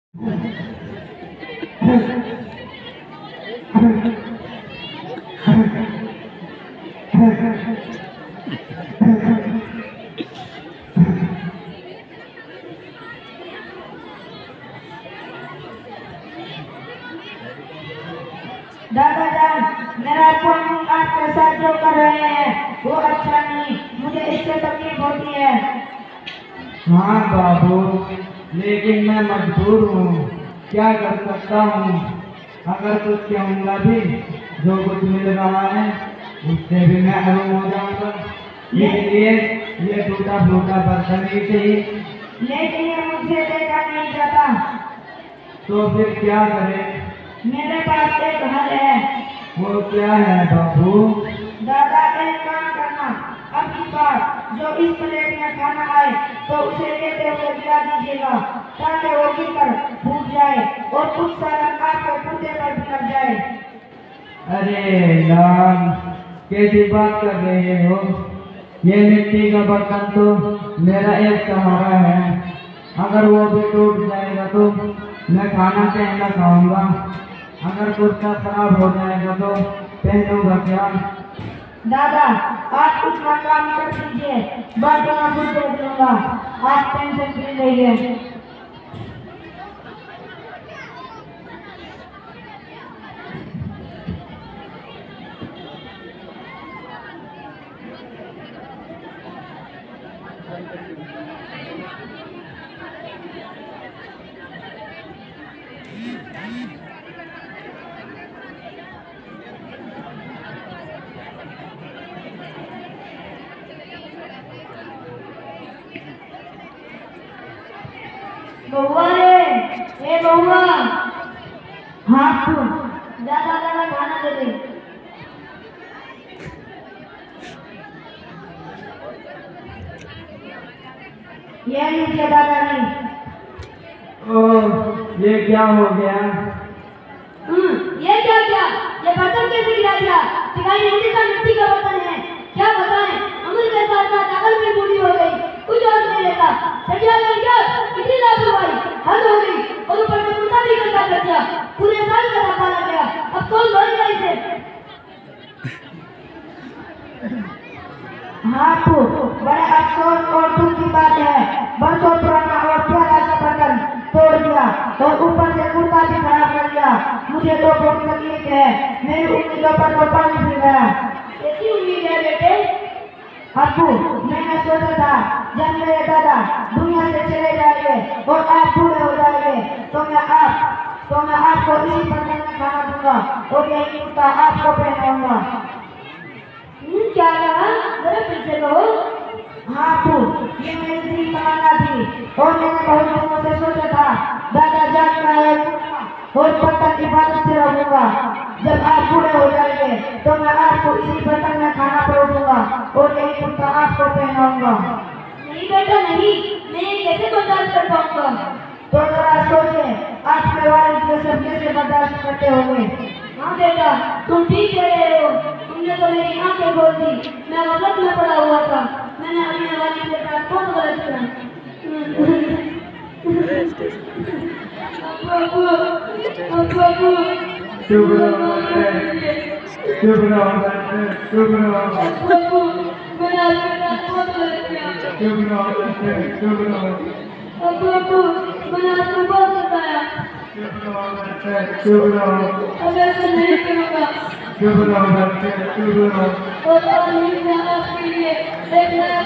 दादाजान, मेरा फोन आपके साथ जो कर रहे हैं वो अच्छा नहीं, मुझे इससे तकलीफ होती है। हाँ बाबू, लेकिन मैं मजबूर हूँ, क्या कर सकता हूँ। अगर कुछ कहूँगा भी, जो कुछ मिल रहा है उससे भी मैं महरूम हो जाऊंगा। इसलिए ये टूटा फूटा बर्तन ही सही। लेकिन ये मुझसे देखा नहीं जाता। तो फिर क्या करें? मेरे पास एक हल है। वो क्या है बाबू? दादा, एक काम करना, अब की बार जो इस प्लेट में खाना आए तो उसे लेते हुए गिरा दीजिएगा, ताकि वो गिरकर फूट जाए और कुछ सालन आपके कुत्ते पर भी लग जाए। अरे लाल, कैसी बात कर रहे हो? ये मिट्टी का बर्तन तो मेरा एक सहारा है। अगर वो भी टूट जाएगा तो मैं खाना कैसे खाऊंगा? अगर कुर्ता खराब हो जाएगा तो पहनूंगा क्या? दादा, आप कुछ काम कर दीजिए, बाकी मैं खुद देख लूंगा, आप टेंशन फ्री रहिए। बउआ रे, ए बउआ। हाँ तू, दादा दादा खाना दे दे। ये लीजिए दादाजी। ओह, ये क्या हो गया? ये क्या क्या? ये बर्तन कैसे गिरा दिया? टिकाई नहीं का मिट्टी का बर्तन है, क्या बताएं? अमर के साथ साथ अकल भी पूरी हो गई, कुछ और नहीं लेता। सजा गई क्या? कितनी लापरवाही, हद हो गई। और ऊपर से कुत्ता भी गंदा कर दिया, पूरे साल का धब्बा लग गया। अब कौन धोएगा इसे? हाँ तू, बड़े अफसोस और दुख की बात है, बरसों पुराना और प्यारा सा बर्तन तोड़ दिया और ऊपर से कुर्ता भी खराब कर दिया। मुझे तो बहुत तकलीफ है, मेरी उम्मीदों पर तो पानी फिर गया। कैसी उम्मीद है बेटे? अब्बू, मैंने सोचा था जब मेरे दादा दुनिया से चले जाएंगे और आप बूढ़े हो जाएंगे तो मैं आपको इसी बर्तन में खाना दूंगा और यही कुर्ता आपको पहनाऊंगा। क्या कहा? जरा फिर से कहो। हाँ अब्बू, ये मेरी दिल तमन्ना थी और मैंने बहुत दिनों से सोचा था दादा जान का है और बर्तन इबादत से रहूंगा। जब आप बूढ़े हो जाएंगे तो मैं आपको इसी बर्तन में खाना परोसूंगा और यही कुर्ता आपको पहनाऊंगा। नहीं बेटा नहीं, मैं ये कैसे बर्दाश्त कर पाऊंगा? तो जरा सोचिए, आपके वालिद ये सब कैसे बर्दाश्त करते होंगे? हाँ बेटा, तुम ठीक कह रहे हो, तुमने तो मेरी आंखें खोल दी। मैं गलत में पड़ा हुआ था, मैंने अपने वालिद के साथ बहुत गलत किया। चुप रहो बच्चे, चुप रहो बच्चे, चुप रहो। चुप रहो बच्चे, चुप रहो। मैंने आपको बहुत बताया। चुप रहो बच्चे, चुप रहो। अब ऐसा नहीं करूँगा। चुप रहो बच्चे, चुप रहो। और आपके लिए एक नया